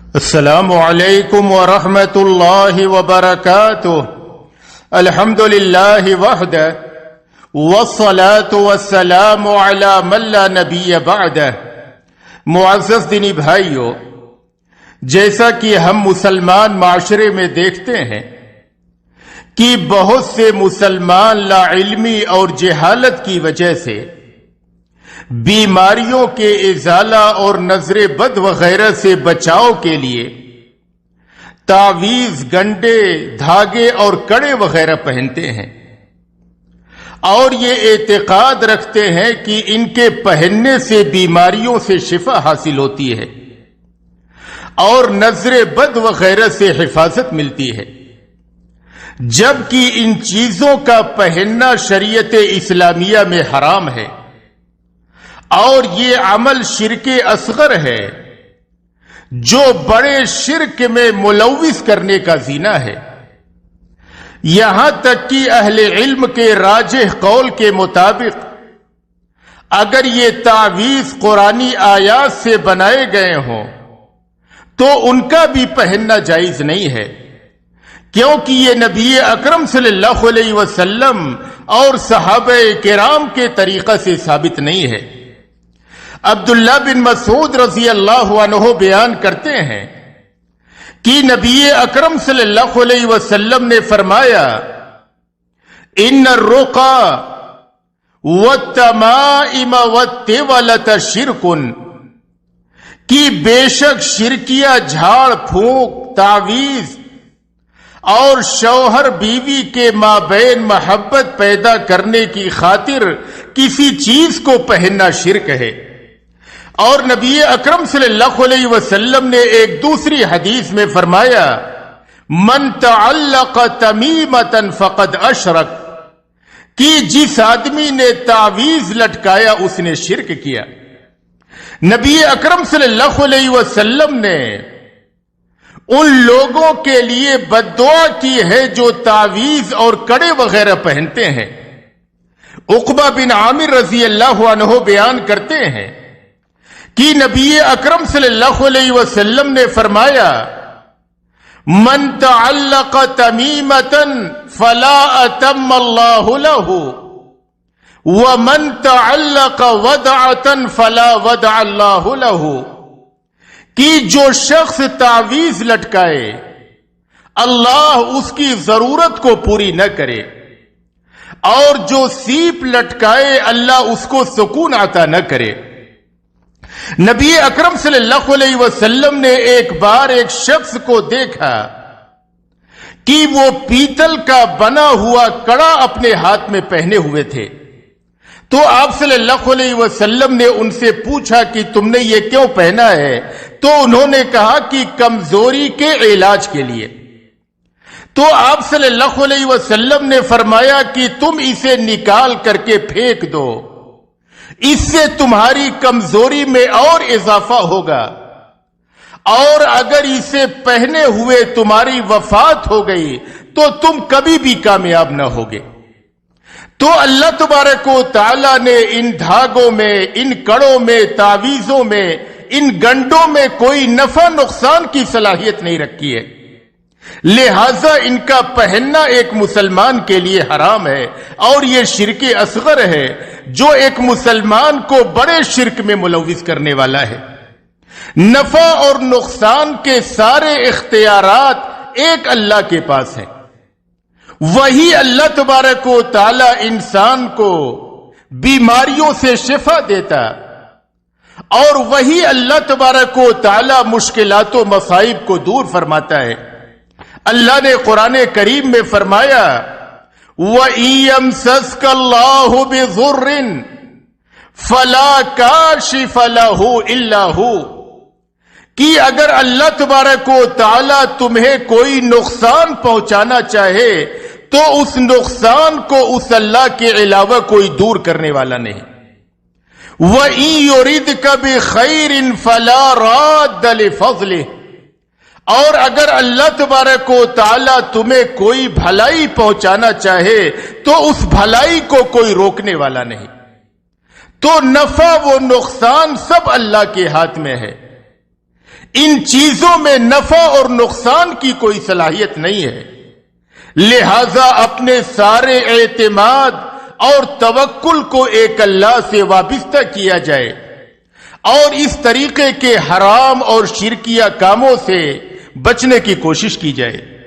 السلام علیکم ورحمۃ اللہ وبرکاتہ۔ الحمد للہ وحدہ والصلاة والسلام علی من لا نبی بعدہ۔ معزز دینی بھائیو، جیسا کہ ہم مسلمان معاشرے میں دیکھتے ہیں کہ بہت سے مسلمان لا علمی اور جہالت کی وجہ سے بیماریوں کے ازالہ اور نظر بد وغیرہ سے بچاؤ کے لیے تعویذ، گنڈے، دھاگے اور کڑے وغیرہ پہنتے ہیں اور یہ اعتقاد رکھتے ہیں کہ ان کے پہننے سے بیماریوں سے شفا حاصل ہوتی ہے اور نظر بد وغیرہ سے حفاظت ملتی ہے، جبکہ ان چیزوں کا پہننا شریعت اسلامیہ میں حرام ہے اور یہ عمل شرک اصغر ہے جو بڑے شرک میں ملوث کرنے کا زینہ ہے۔ یہاں تک کہ اہل علم کے راجح قول کے مطابق اگر یہ تعویذ قرآنی آیات سے بنائے گئے ہوں تو ان کا بھی پہننا جائز نہیں ہے، کیونکہ یہ نبی اکرم صلی اللہ علیہ وسلم اور صحابہ کرام کے طریقہ سے ثابت نہیں ہے۔ عبداللہ بن مسعود رضی اللہ عنہ بیان کرتے ہیں کہ نبی اکرم صلی اللہ علیہ وسلم نے فرمایا، ان الرقى والتمائم والتولة شرک، کہ بے شک شرکیہ جھاڑ پھونک، تعویذ اور شوہر بیوی کے مابین محبت پیدا کرنے کی خاطر کسی چیز کو پہننا شرک ہے۔ اور نبی اکرم صلی اللہ علیہ وسلم نے ایک دوسری حدیث میں فرمایا، من تعلق تمیمتا فقد اشرک، کہ جس آدمی نے تعویذ لٹکایا اس نے شرک کیا۔ نبی اکرم صلی اللہ علیہ وسلم نے ان لوگوں کے لیے بد دعا کی ہے جو تعویذ اور کڑے وغیرہ پہنتے ہیں۔ عقبہ بن عامر رضی اللہ عنہ بیان کرتے ہیں کہ نبی اکرم صلی اللہ علیہ وسلم نے فرمایا، من تعلق تمیمتا فلا اتم اللہ لہ ومن تعلق ودعتا فلا ودع اللہ لہ، کہ جو شخص تعویذ لٹکائے اللہ اس کی ضرورت کو پوری نہ کرے، اور جو سیپ لٹکائے اللہ اس کو سکون عطا نہ کرے۔ نبی اکرم صلی اللہ علیہ وسلم نے ایک بار ایک شخص کو دیکھا کہ وہ پیتل کا بنا ہوا کڑا اپنے ہاتھ میں پہنے ہوئے تھے، تو آپ صلی اللہ علیہ وسلم نے ان سے پوچھا کہ تم نے یہ کیوں پہنا ہے؟ تو انہوں نے کہا کہ کمزوری کے علاج کے لیے۔ تو آپ صلی اللہ علیہ وسلم نے فرمایا کہ تم اسے نکال کر کے پھینک دو، اس سے تمہاری کمزوری میں اور اضافہ ہوگا، اور اگر اسے پہنے ہوئے تمہاری وفات ہو گئی تو تم کبھی بھی کامیاب نہ ہوگے۔ تو اللہ تبارک و تعالی نے ان دھاگوں میں، ان کڑوں میں، تعویذوں میں، ان گنڈوں میں کوئی نفع نقصان کی صلاحیت نہیں رکھی ہے، لہذا ان کا پہننا ایک مسلمان کے لیے حرام ہے، اور یہ شرک اصغر ہے جو ایک مسلمان کو بڑے شرک میں ملوث کرنے والا ہے۔ نفع اور نقصان کے سارے اختیارات ایک اللہ کے پاس ہیں، وہی اللہ تبارک و تعالی انسان کو بیماریوں سے شفا دیتا، اور وہی اللہ تبارک و تعالی مشکلات و مصائب کو دور فرماتا ہے۔ اللہ نے قرآن کریم میں فرمایا، وَإِن يَمْسَسْكَ اللَّهُ بِضُرٍّ فَلَا كَاشِفَ لَهُ إِلَّا هُوَ، کہ اگر اللہ تبارک و تعالی تمہیں کوئی نقصان پہنچانا چاہے تو اس نقصان کو اس اللہ کے علاوہ کوئی دور کرنے والا نہیں۔ وَإِن يُرِدْكَ بِخَيْرٍ فَلَا رَادَّ لِفَضْلِهِ، اور اگر اللہ تبارک و تعالی تمہیں کوئی بھلائی پہنچانا چاہے تو اس بھلائی کو کوئی روکنے والا نہیں۔ تو نفع و نقصان سب اللہ کے ہاتھ میں ہے، ان چیزوں میں نفع اور نقصان کی کوئی صلاحیت نہیں ہے، لہذا اپنے سارے اعتماد اور توکل کو ایک اللہ سے وابستہ کیا جائے اور اس طریقے کے حرام اور شرکیہ کاموں سے بچنے کی کوشش کی جائے۔